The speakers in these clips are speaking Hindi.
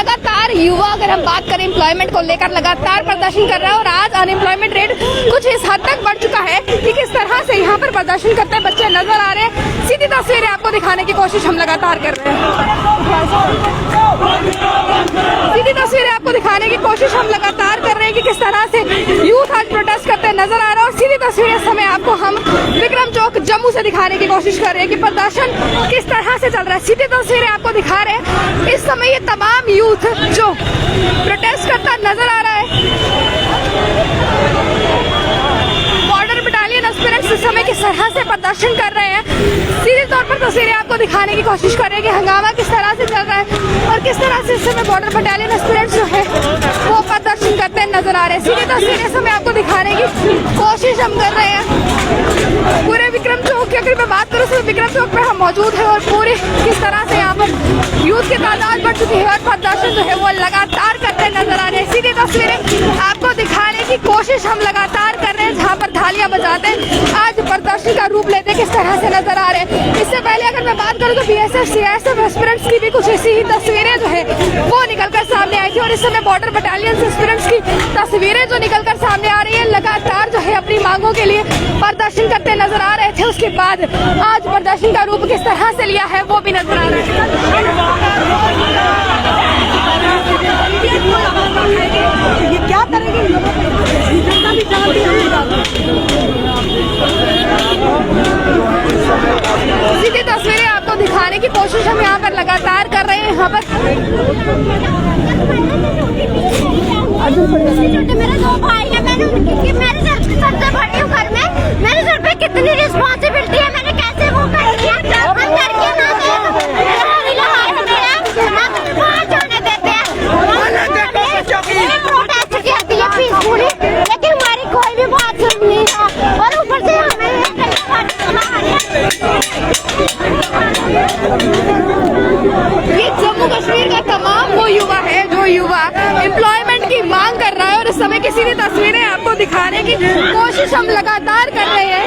लगातार युवा, अगर हम बात करें एम्प्लॉयमेंट को लेकर, लगातार प्रदर्शन कर रहा है और आज अनएम्प्लॉयमेंट रेट कुछ इस हद तक बढ़ चुका है कि किस तरह से यहाँ पर प्रदर्शन करते हैं बच्चे नजर आ रहे हैं। सीधी तस्वीरें आपको दिखाने की कोशिश हम लगातार कर रहे हैं। सीधी तस्वीरें आपको दिखाने की कोशिश हम लगातार कर रहे हैं कि किस तरह से यूथ आज प्रोटेस्ट करते नजर आ रहा है। और सीधी तस्वीरें इस समय आपको हम विक्रम चौक जम्मू से दिखाने की कोशिश कर रहे हैं कि प्रदर्शन किस तरह से चल रहा है। सीधी तस्वीरें आपको दिखा रहे हैं इस समय ये तमाम यूथ जो प्रोटेस्ट करता नजर आ रहा है। बॉर्डर बटालियन एस्पिरेंट्स इस समय किस तरह से प्रदर्शन कर रहे हैं, सीधे तौर पर तस्वीरें आपको दिखाने की कोशिश कर रहे हैं कि हंगामा किस तरह से चल रहा है और किस तरह से इस समय बॉर्डर बटालियन एस्पिरेंट्स जो है वो प्रदर्शन करते नजर आ रहे हैं। सीधी तस्वीरें इस समय आपको दिखाने की कोशिश हम कर रहे हैं। पूरे विक्रम चौक की अगर मैं बात करूँ तो विक्रम चौक पे हम मौजूद है और पूरे किस तरह से यहाँ पर यूथ की तादाद बढ़ चुकी है और प्रदर्शन जो है वो लगातार करते नजर आ रहे हैं। सीधी तस्वीरें आपको दिखाने की कोशिश हम लगातार कर रहे हैं जहाँ पर थालियां बजाते आज प्रदर्शन का रूप लेते किस तरह से नजर आ रहे हैं। इससे पहले अगर मैं बात करूँ तो BSF CISF एस्पिरेंट्स की भी कुछ ऐसी ही तस्वीरें जो है वो निकलकर सामने आई थी और इस समय बॉर्डर बटालियन एस्पिरेंट्स की तस्वीरें जो निकलकर सामने आ रही है लगातार जो है अपनी मांगों के लिए प्रदर्शन करते नजर आ रहे थे। उसके बाद आज प्रदर्शन का रूप किस तरह से लिया है वो भी नजर आ रहा है। ये क्या करेंगे जनता भी जानती है। सीधी तस्वीरें आपको दिखाने की कोशिश हम यहाँ पर लगातार कर रहे हैं। यहाँ पर मेरे दो भाई हैं, मैंने उनकी मेरे सर से बड़ी हूँ घर में, मेरे सर पे कितनी रिस्पॉन्सिबिलिटी है, मैंने कैसे वो कर लिया। हम लड़कियाँ ना जाने देते हैं, प्रोटेस्ट करती है पीसफुली, लेकिन हमारी कोई भी बात सुन नहीं रहा और ऊपर से हमें ये जम्मू कश्मीर का तमाम वो युवा है जो युवा एम्प्लॉयमेंट की मांग कर रहा है और इस समय की सीधी तस्वीरें आपको दिखाने की कोशिश हम लगातार कर रहे हैं।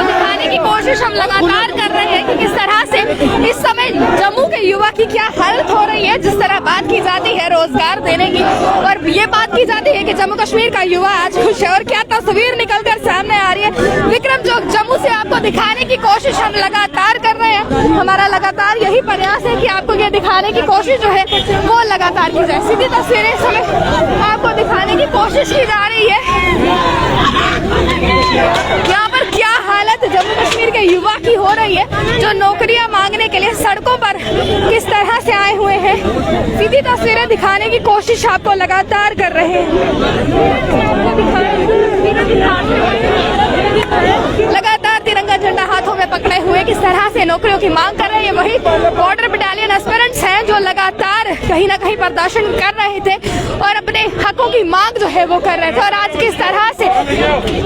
दिखाने की कोशिश हम लगातार कर रहे हैं कि किस तरह से इस समय जम्मू के युवा की क्या हालत हो रही है। जिस तरह बात की जाती है रोजगार देने की और ये बात की जाती है कि जम्मू कश्मीर का युवा आज खुश है और क्या तस्वीर निकलकर सामने आ रही है। विक्रम चौक जम्मू से आपको दिखाने की कोशिश हम लगातार कर रहे हैं। हमारा लगातार यही प्रयास है कि आपको ये दिखाने की कोशिश जो है वो लगातार की जाए। सीधी तस्वीरें इस समय आपको दिखाने की कोशिश की जा रही है। यहाँ पर क्या हालत जम्मू कश्मीर के युवा की हो रही है जो नौकरियां मांगने के लिए सड़कों पर किस तरह से आए हुए हैं। सीधी तस्वीरें दिखाने की कोशिश आपको लगातार कर रहे हैं। लगातार तिरंगा झंडा हाथों में पकड़े हुए किस तरह से नौकरियों की मांग कर रहे हैं। वही बॉर्डर बटालियन एस्पिरेंट्स हैं जो लगातार कहीं ना कहीं प्रदर्शन कर रहे थे और अपने हकों की मांग जो है वो कर रहे थे और आज किस तरह से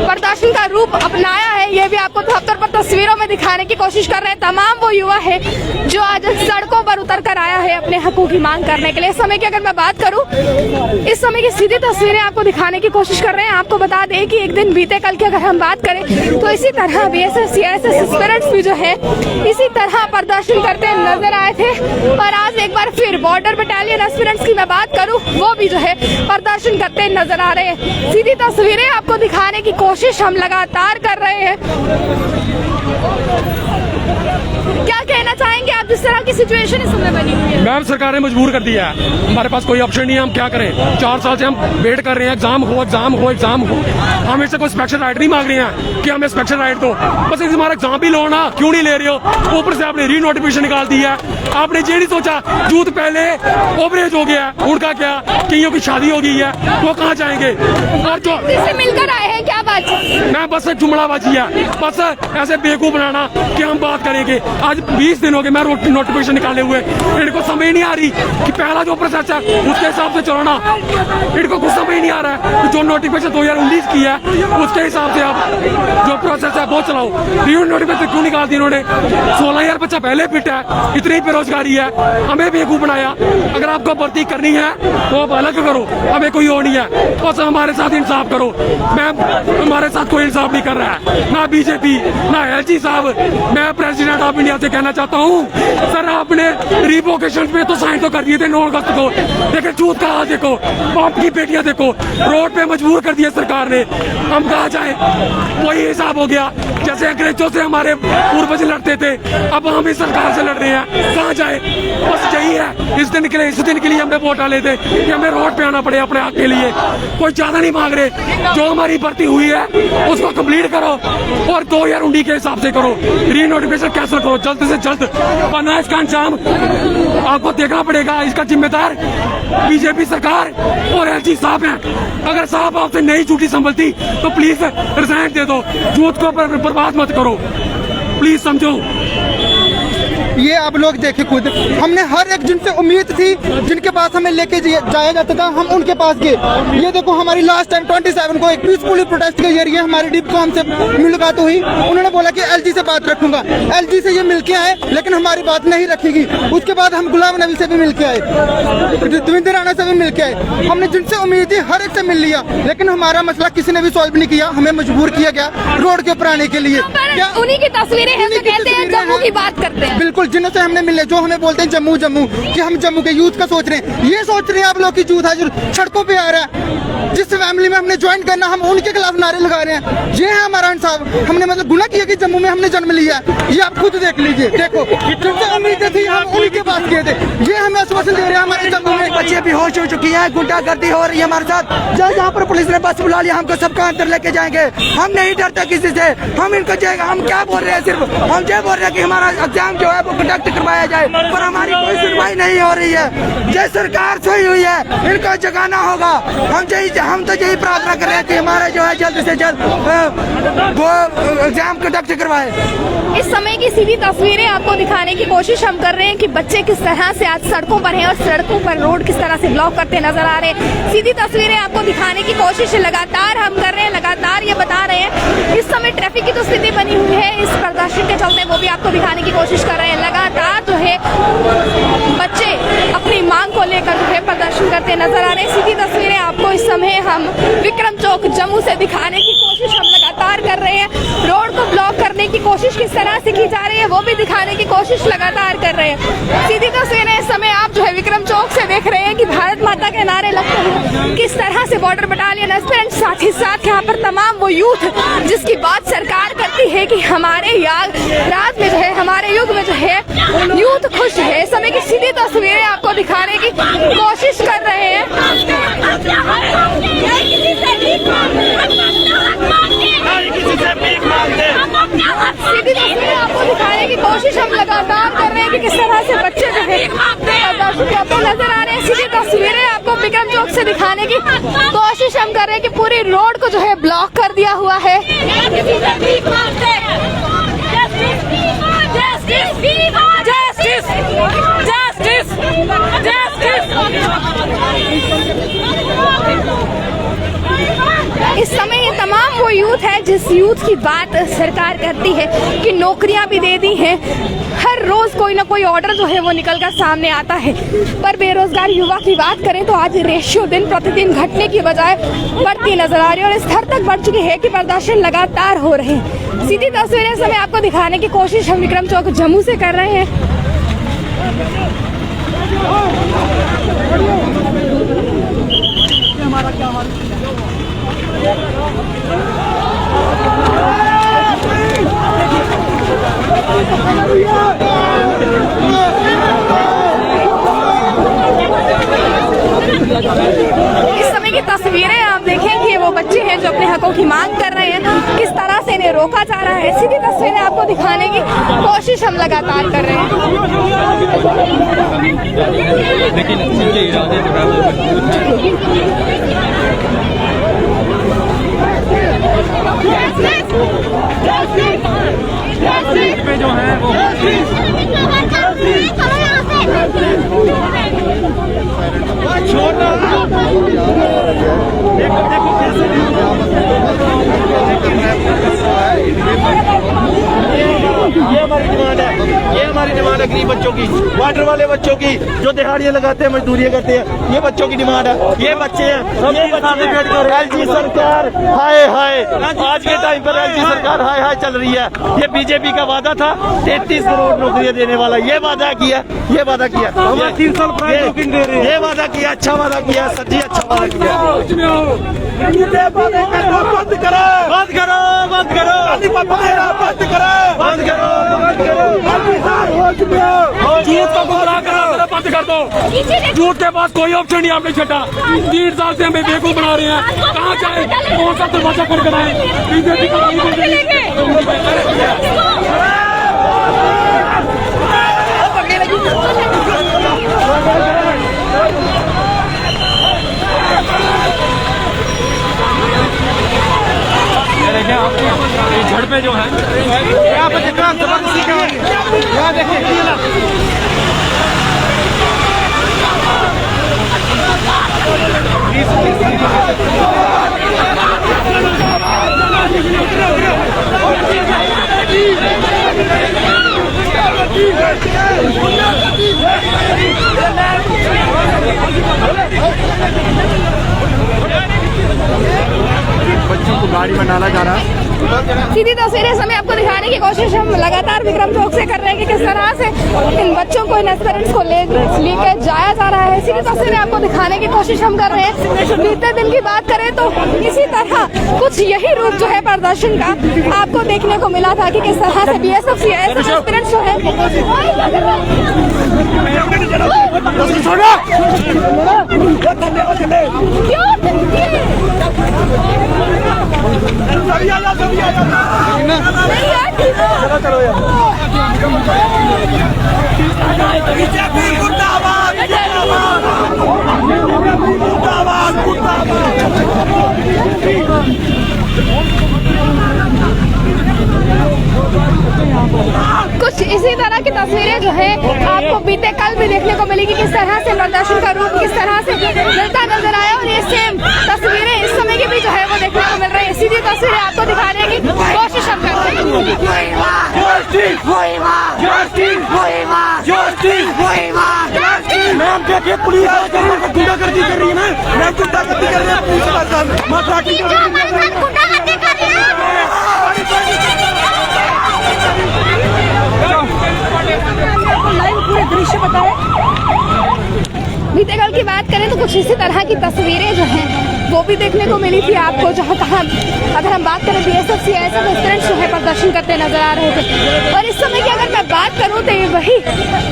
प्रदर्शन का रूप अपनाया है ये भी आपको तौर पर तस्वीरों में दिखाने की कोशिश कर रहे हैं। तमाम वो युवा है जो आज सड़कों पर उतर कर आया है अपने हकों की मांग करने के लिए। इस समय की अगर मैं बात करूं, इस समय की सीधी तस्वीरें आपको दिखाने की कोशिश कर रहे हैं। आपको बता दें कि एक दिन बीते कल की अगर हम बात करें तो इसी तरह BSF CISF एस्पिरेंट्स भी जो है इसी तरह प्रदर्शन करते नजर आए थे और आज एक बार फिर बॉर्डर बटालियन एस्पिरेंट्स की मैं बात करूं वो भी जो है प्रदर्शन करते नजर आ रहे हैं। सीधी तस्वीरें आपको दिखाने की कोशिश हम लगातार कर रहे हैं। क्या कहना चाहेंगे आप जिस तरह की सिचुएशन इस समय बनी हुई है। मैम सरकार ने मजबूर कर दिया है, हमारे पास कोई ऑप्शन नहीं है, हम क्या करें। 4 साल से हम वेट कर रहे हैं, एग्जाम हो एग्जाम हो एग्जाम हो। हम इससे कोई स्पेशल राइट नहीं मांग रहे हैं कि हमें स्पेशल राइट दो, बस हमारा एग्जाम भी लो ना, क्यों नहीं ले रहे हो। ऊपर से आपने री नोटिफिकेशन निकाल दिया है, आपने ये नहीं सोचा यूथ पहले ओवरेज हो गया है, उनका क्या कईयों की शादी हो गई है, वो कहाँ जाएंगे। और जो जिससे मिलकर आए हैं, क्या बात है? मैं बस जुमलाबाजी है, बस ऐसे बेवकूफ बनाना कि हम बात करेंगे। आज 20 दिन हो गए मैं नोटिफिकेशन निकाले हुए, इनको समझ नहीं आ रही कि पहला जो प्रोसेस है उसके हिसाब से चलाना। इनको कुछ समझ नहीं आ रहा है कि जो नोटिफिकेशन 2019 की है उसके हिसाब से आप जो प्रोसेस है वो चलाओ। री नोटिफिकेशन क्यों निकाल दी इन्होंने? 16,000 बच्चा पहले फिट है, इतनी बेरोजगारी है, हमें बेवकूफ बनाया। अगर आपको भर्ती करनी है तो आप अलग करो, हमें कोई और नहीं है, बस हमारे साथ इंसाफ करो। मैम हमारे साथ कोई इंसाफ नहीं कर रहा है, ना बीजेपी ना एलजी साहब। मैं प्रेसिडेंट ऑफ इंडिया से कहना चाहता हूँ, सर आपने रिवोकेशन पे तो साइन तो कर दिए थे 9 अगस्त को, लेकिन चूत का हाल देखो, बाप की बेटियां देखो, रोड पे मजबूर कर दिया सरकार ने। हम कहाँ जाए? वही हिसाब हो गया जैसे अंग्रेजों से हमारे पूर्वज लड़ते थे, अब हम इस सरकार से लड़ रहे हैं, कहाँ जाए? बस यही है, इस दिन के लिए हमने वोट डाले थे कि हमें रोड पे आना पड़े अपने हक के लिए। कोई ज्यादा नहीं मांग रहे, जो हमारी भर्ती हुई है उसको कंप्लीट करो और 2019 के हिसाब से करो। री नोटिफिकेशन कैंसिल करो जल्द से जल्द, वरना इसका अंजाम आपको देखना पड़ेगा। इसका जिम्मेदार बीजेपी सरकार और एलजी साहब हैं। अगर साहब आपसे नहीं झूठी संभलती तो प्लीज रिजाइन दे दो, यूथ को बर्बाद मत करो, प्लीज समझो। ये आप लोग देखे खुद, हमने हर एक जिनसे उम्मीद थी, जिनके पास हमें लेके जाया जाता था, हम उनके पास गए। ये देखो हमारी लास्ट टाइम 27 को एक पीसफुली प्रोटेस्ट के जरिए हमारी डिपकॉम से मुलाकात हुई। उन्होंने बोला कि एलजी से बात रखूंगा, एलजी से ये मिलके आए लेकिन हमारी बात नहीं रखेगी। उसके बाद हम गुलाम नबी से भी मिलके आए, देवेंद्र राणा से भी मिलके आए। हमने जिनसे उम्मीद थी हर एक से मिल लिया, लेकिन हमारा मसला किसी ने भी सॉल्व नहीं किया। हमें मजबूर किया गया रोड के ऊपर आने के लिए। उन्हीं की तस्वीरें हैं जो कहते हैं जम्मू की बात करते हैं। बिल्कुल, जिनसे हमने मिले, जो हमें बोलते हैं जम्मू जम्मू, कि हम जम्मू के यूथ का सोच रहे हैं। ये सोच रहे हैं आप लोग की यूथ है जो सड़कों पे आ रहा है, जिस फैमिली में हमने ज्वाइन करना, हम उनके खिलाफ नारे लगा रहे हैं। ये है हमारा इंसाफ। हमने मतलब गुनाह किया कि जम्मू में हमने जन्म लिया है, ये आप खुद देख लीजिए। देखो जिनसे उम्मीदें थी हम उनके पास गए थे, ये हमें आश्वासन दे रहे हैं। हमारे जम्मू में बच्चे बेहोश हो चुकी है, गुंडागर्दी हो रही है हमारे साथ। जहाँ पर पुलिस ने बस बुला लिया, हमको सबका अंदर लेके जाएंगे। हम नहीं डरते किसी से, हम इनको जाएगा। हम क्या बोल रहे हैं, सिर्फ हम ये बोल रहे हैं कि हमारा एग्जाम जो है वो कंडक्ट करवाया जाए, पर हमारी कोई सुनवाई नहीं हो रही है। ये सरकार सोई हुई है, इनको जगाना होगा। हम तो यही प्रार्थना कर रहे हैं कि हमारा जो है जल्द से जल्द वो एग्जाम कंडक्ट करवाए। इस समय की सीधी तस्वीरें आपको दिखाने की कोशिश हम कर रहे हैं कि बच्चे किस तरह से आज सड़कों पर हैं और सड़कों पर रोड किस तरह से ब्लॉक करते नजर आ रहे हैं। सीधी तस्वीरें आपको दिखाने की कोशिश लगातार हम कर रहे हैं, लगातार ये बता रहे हैं। इस समय ट्रैफिक की तो स्थिति बनी हुई है, इस प्रदर्शन के चलते वो भी आपको दिखाने की कोशिश कर रहे हैं। लगातार जो है बच्चे अपनी मांग को लेकर जो है प्रदर्शन करते नजर आ रहे हैं। सीधी तस्वीरें आपको इस समय हम विक्रम चौक जम्मू से दिखाने की कोशिश हम लगातार कर रहे हैं। रोड को ब्लॉक करने की कोशिश किस तरह से की जा रही है वो भी दिखाने की कोशिश लगातार कर रहे हैं। सीधी तस्वीरें इस समय आप जो है विक्रम चौक से देख रहे हैं कि भारत माता के नारे लगते हैं, किस तरह से बॉर्डर बटालियन एस्पिरेंट, साथ ही साथ यहाँ पर तमाम वो यूथ जिसकी बात सरकार करती है कि हमारे राज में जो है, हमारे युग में जो है यूथ खुश है। इस समय की सीधी तस्वीरें आपको दिखाने की कोशिश कर रहे हैं। सीधी तस्वीरें आपको दिखाने की कोशिश हम लगातार कर रहे हैं कि किस तरह से बच्चे जो है प्रदर्शन करते नजर आ रहे हैं। सीधी तस्वीरें आपको विक्रम चौक से दिखाने की कोशिश हम कर रहे हैं कि पूरी रोड को जो है ब्लॉक कर दिया हुआ है। इस समय ये तमाम वो यूथ है जिस यूथ की बात सरकार करती है कि नौकरियां भी दे दी हैं। हर रोज कोई ना कोई ऑर्डर जो है वो निकल कर सामने आता है, पर बेरोजगार युवा की बात करें तो आज रेशियो दिन प्रतिदिन घटने की बजाय बढ़ती नजर आ रही है और इस स्तर तक बढ़ चुकी है कि प्रदर्शन लगातार हो रहे हैं। सीधी तस्वीरें समय आपको दिखाने की कोशिश हम विक्रम चौक जम्मू से कर रहे हैं। हमारा क्या तस्वीरें आप देखें कि वो बच्चे हैं जो अपने हकों की मांग कर रहे हैं, किस तरह से इन्हें रोका जा रहा है। सीधी तस्वीरें आपको दिखाने की कोशिश हम लगातार कर रहे हैं। जो है वो ये हमारी डिमांड है गरीब बच्चों की, वाटर वाले बच्चों की जो दिहाड़ियाँ लगाते हैं, मजदूरियाँ करते हैं, ये बच्चों की डिमांड है। ये बच्चे हैं, ये LG सरकार हाय हाय, आज के टाइम पर LG सरकार हाय हाय चल रही है। ये बीजेपी का वादा था 33 करोड़ नौकरियाँ देने वाला, ये वादा किया, ये वादा किया, 3 साल ये वादा किया, अच्छा वादा किया सर जी, अच्छा वादा किया। बंद करो, बंद करो, बंद करो, बंद करो, बंद करो, बंद करो। झूठ को गुमराह करना बंद कर दो। झूठ के पास कोई ऑप्शन नहीं आपने छटा। 3 साल से हमें बेवकूफ बना रहे हैं, कहाँ जाए, कौन सा दरवाजा खोल कर आए। बीजेपी का झड़पे जो है यहाँ पर जितना जबरदस्ती का यहाँ देखिए बच्चों को गाड़ी में डाला जा रहा है। सीधी तस्वीरें समय आपको दिखाने की कोशिश हम लगातार विक्रम चौक से कर रहे हैं कि किस तरह से इन बच्चों को, इन एस्पिरेंट्स को लेकर जाया जा रहा है। सीधी तस्वीरें आपको दिखाने की कोशिश हम कर रहे हैं। बीते दिन की बात करें तो इसी तरह कुछ यही रूप जो है प्रदर्शन का आपको देखने को मिला था कि किस तरह से BSF CISF एस्पिरेंट्स जो है कुछ इसी तरह की तस्वीरें जो है आपको बीते कल भी देखने को मिलेगी, किस तरह से प्रदर्शन का रूप किस तरह से मिलता नजर आया। और ये सेम तस्वीरें इस समय की भी जो है वो देखने को मिल रही है। सीधी तस्वीरें आपको दिखाने की कोशिश हम करते हैं। मैम देखिए पुलिस गुंडागर्दी कर रही है ना, मैम गुंडागर्दी कर रही है, पुलिस पूरे दृश्य बताए। बीते कल की बात करें तो कुछ इसी तरह की तस्वीरें जो हैं वो भी देखने को मिली थी आपको, जहाँ कहाँ अगर हम बात करें BSF CISF एस्पिरेंट्स जो है प्रदर्शन करते नजर आ रहे थे। और इस समय की अगर मैं बात करूँ तो ये वही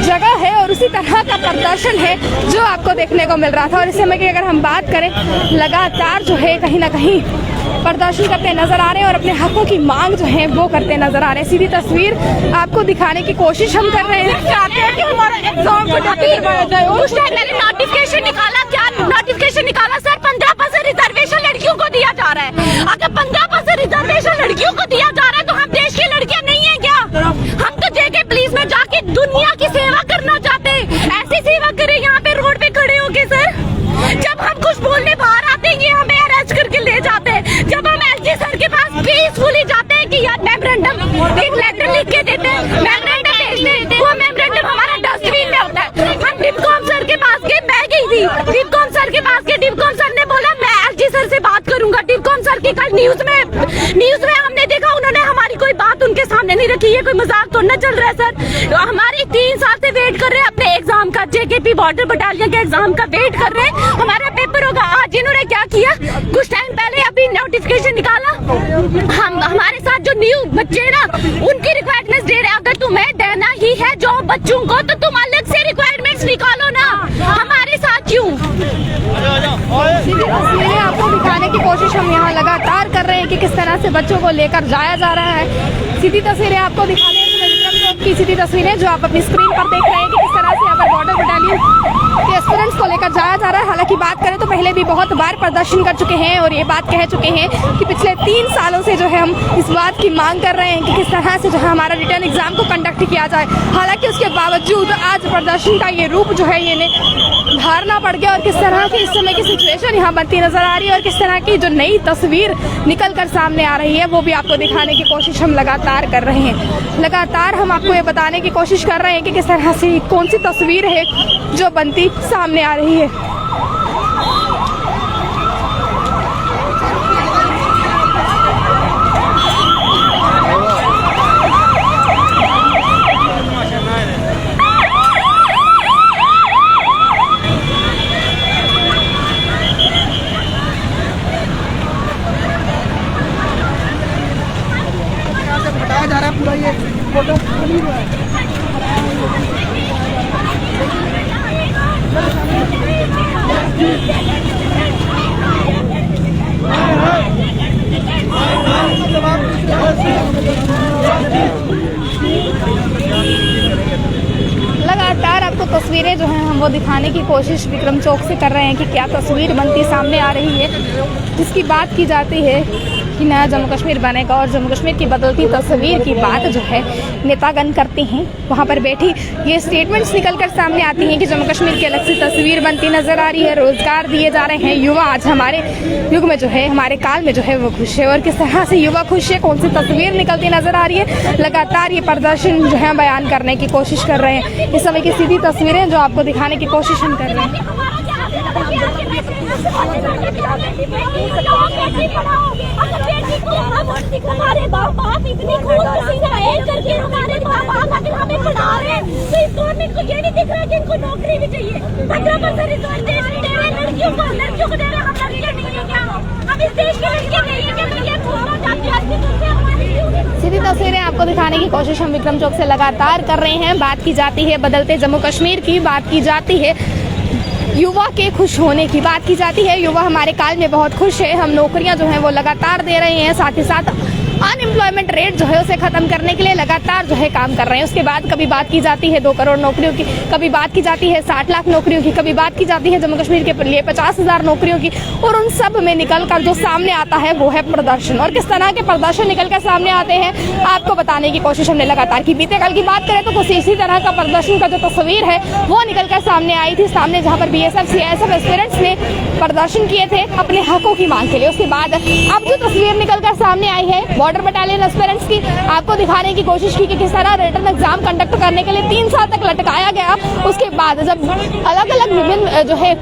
जगह है और उसी तरह का प्रदर्शन है जो आपको देखने को मिल रहा था। और इस समय की अगर हम बात करें, लगातार जो है कहीं ना कहीं प्रदर्शन करते नजर आ रहे हैं और अपने हकों की मांग जो है वो करते नजर आ रहे हैं। सीधी तस्वीर आपको दिखाने की कोशिश हम कर रहे हैं। चाहते हैं कि हमारा एग्जाम को करवाया जाए। उस टाइम मैंने नोटिफिकेशन निकाला, क्या नोटिफिकेशन निकाला सर, 15% रिजर्वेशन लड़कियों को दिया जा रहा है। अगर 15% रिजर्वेशन लड़कियों को दिया जा रहा है तो हम देश की लड़कियां नहीं है क्या? हम तो JK पुलिस में जाके दुनिया की सेवा करना चाहते हैं। ऐसी सेवा करें यहाँ पे रोड पे खड़े होके सर। जब हम कुछ बोलने बाहर आते हैं ये हमें अरेस्ट करके ले जाते हैं। जब हम LG सर के पास पीसफुली जाते हैं कि यार मेमोरेंडम एक लेटर लिख के देते हैं, मेमोरेंडम भेजते हैं, वो मेमोरेंडम हमारा डस्टबिन में होता है। हम डिपकॉम सर के पास गए, मैं गई थी डिपकॉम सर के पास गए, डिपकॉम सर ने बोला मैं LG सर से बात करूंगा। डिपकॉम सर की कल न्यूज में हमने देखा उन्होंने हमारी कोई बात उनके सामने नहीं रखी। ये कोई मजाक तो न चल रहा है सर। हमारी 3 साल से वेट कर रहे हैं अपने एग्जाम का, JKP बॉर्डर बटालियन के एग्जाम का वेट कर रहे हैं। हमारा पेपर होगा आज। इन्होंने क्या किया, कुछ टाइम पहले अभी नोटिफिकेशन निकाला। हम हमारे साथ जो न्यू बच्चे ना उनकी रिक्वायरमेंट्स दे रहे हैं। अगर तुम्हें देना ही है जॉब बच्चों को तो तुम अलग से रिक्वायरमेंट्स निकालो ना, हमारे साथ क्यों? सीधी तस्वीरें आपको दिखाने की कोशिश हम यहाँ लगातार कर रहे हैं कि किस तरह से बच्चों को लेकर जाया जा रहा है। सीधी तस्वीरें आपको दिखाने की सीधी तस्वीरें जो आप अपनी स्क्रीन पर देख रहे हैं कि किस तरह से यहाँ पर बॉर्डर बटालियन के एस्पिरेंट्स को लेकर जाया जा रहा है। हालांकि बात करें तो पहले भी बहुत बार प्रदर्शन कर चुके हैं और ये बात कह चुके हैं कि पिछले 3 सालों से जो है हम इस बात की मांग कर रहे हैं कि किस तरह से जो है हमारा रिटर्न एग्जाम को कंडक्ट किया जाए। हालांकि उसके बावजूद आज प्रदर्शन का ये रूप जो है ये धारना पड़ गया और किस तरह की इस समय की सिचुएशन यहाँ बनती नजर आ रही है और किस तरह की जो नई तस्वीर निकल कर सामने आ रही है वो भी आपको दिखाने की कोशिश हम लगातार कर रहे हैं। लगातार हम आपको ये बताने की कोशिश कर रहे हैं कि किस तरह से कौन सी तस्वीर है जो बनती सामने आ रही है। बताया जा रहा है पूरा ये फोटो लगातार आपको तस्वीरें जो हैं हम वो दिखाने की कोशिश विक्रम चौक से कर रहे हैं कि क्या तस्वीर बनती सामने आ रही है, जिसकी बात की जाती है कि नया जम्मू कश्मीर बनेगा और जम्मू कश्मीर की बदलती तस्वीर की बात जो है नेतागण करते हैं। वहाँ पर बैठी ये स्टेटमेंट्स निकल कर सामने आती हैं कि जम्मू कश्मीर की अलग सी तस्वीर बनती नजर आ रही है, रोजगार दिए जा रहे हैं, युवा आज हमारे युग में जो है हमारे काल में जो है वो खुश है और किस तरह से युवा खुश है, कौन सी तस्वीर निकलती नजर आ रही है। लगातार ये प्रदर्शन जो है बयान करने की कोशिश कर रहे हैं। इस समय की सीधी तस्वीरें जो आपको दिखाने की कोशिश हम कर रहे हैं। हमारे बाप बाप इतनी खून पसीना एक करके हमारे बाप बाप अगर हमें पढ़ा रहे हैं तो इस गवर्नमेंट को ये नहीं दिख रहा कि इनको नौकरी भी चाहिए। 15% रिजर्वेशन दे रहे हैं लड़कियों को दे रहे हैं, हम लड़कियां नहीं है क्या? हम इस देश के लड़के नहीं है क्या? तो ये बोलना चाहते हैं। सीधी तस्वीरें आपको दिखाने की कोशिश हम विक्रम चौक से लगातार कर रहे हैं। बात की जाती है बदलते जम्मू कश्मीर की, बात की जाती है युवा के खुश होने की, बात की जाती है युवा हमारे काल में बहुत खुश है, हम नौकरियां जो हैं वो लगातार दे रहे हैं, साथ ही साथ अनएम्प्लॉयमेंट रेट जो है उसे खत्म करने के लिए लगातार जो है काम कर रहे हैं। उसके बाद कभी बात की जाती है 2 करोड़ नौकरियों की, कभी बात की जाती है 60 लाख नौकरियों की, कभी बात की जाती है जम्मू कश्मीर के लिए 50,000 नौकरियों की, और उन सब में निकलकर जो सामने आता है वो है प्रदर्शन। और किस तरह के प्रदर्शन निकलकर सामने आते हैं आपको बताने की कोशिश हमने लगातार की। बीते कल की बात करें तो कुछ इसी तरह का प्रदर्शन का जो तस्वीर है वो निकलकर सामने आई थी, सामने जहाँ पर BSF CISF एस्पिरेंट्स ने प्रदर्शन किए थे अपने हकों की मांग के लिए। उसके बाद अब जो तस्वीर निकलकर सामने आई है बॉर्डर बटालियन एस्पिरेंट्स की, आपको दिखाने की कोशिश की कि किस तरह रिटर्न एग्जाम कंडक्ट करने के लिए 3 साल तक लटकाया गया। उसके बाद जब अलग अलग विभिन्न जो है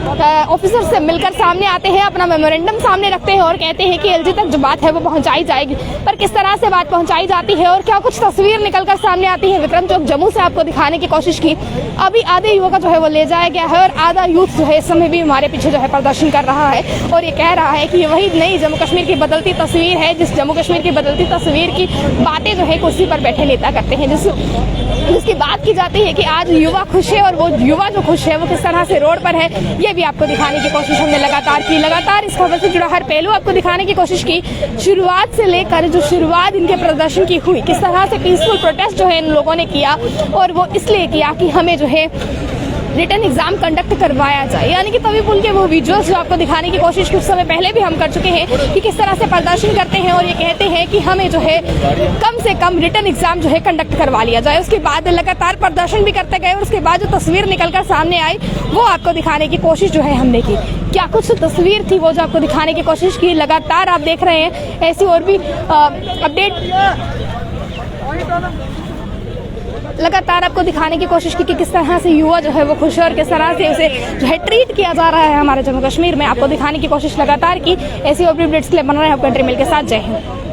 ऑफिसर से मिलकर सामने आते हैं, अपना मेमोरेंडम सामने रखते हैं और कहते हैं कि LG तक जो बात है वो पहुंचाई जाएगी, पर किस तरह से बात पहुंचाई जाती है और क्या कुछ तस्वीर निकलकर सामने आती है विक्रम चौक जम्मू से आपको दिखाने की कोशिश की। अभी आधे युवा का जो है वो ले जाया गया है और आधा यूथ जो है इस समय भी हमारे पीछे जो है प्रदर्शन कर रहा है और ये कह रहा है कि ये वही नई जम्मू कश्मीर की बदलती तस्वीर है, जिस जम्मू कश्मीर की बदलती तस्वीर की बातें जो है कुर्सी पर बैठे नेता करते हैं, जिसकी बात की जाती है कि आज युवा खुश है और वो युवा जो खुश है वो किस तरह से रोड पर है, ये भी आपको दिखाने की कोशिश हमने लगातार की। लगातार इस खबर से जुड़ा हर पहलू आपको दिखाने की कोशिश की, शुरुआत से लेकर जो शुरुआत इनके प्रदर्शन की हुई, किस तरह से पीसफुल प्रोटेस्ट जो है इन लोगों ने किया और वो इसलिए किया कि हमें जो है रिटर्न एग्जाम कंडक्ट करवाया जाए। यानी कि तभी पुल के वो वीडियोस जो आपको दिखाने की कोशिश कुछ समय पहले भी हम कर चुके हैं कि किस तरह से प्रदर्शन करते हैं और ये कहते हैं कि हमें जो है कम से कम रिटर्न एग्जाम जो है कंडक्ट करवा लिया जाए। उसके बाद लगातार प्रदर्शन भी करते गए और उसके बाद जो तस्वीर निकलकर सामने आई वो आपको दिखाने की कोशिश जो है हमने की। क्या कुछ तस्वीर थी वो जो आपको दिखाने की कोशिश की। लगातार आप देख रहे हैं ऐसी और भी अपडेट लगातार आपको दिखाने की कोशिश की कि किस तरह से युवा जो है वो खुश है और किस तरह से उसे जो है ट्रीट किया जा रहा है हमारे जम्मू कश्मीर में। आपको दिखाने की कोशिश लगातार की। ऐसी और भी अपडेट्स के लिए बन रहे हैं आप कंट्री मेल के साथ। जय हिंद।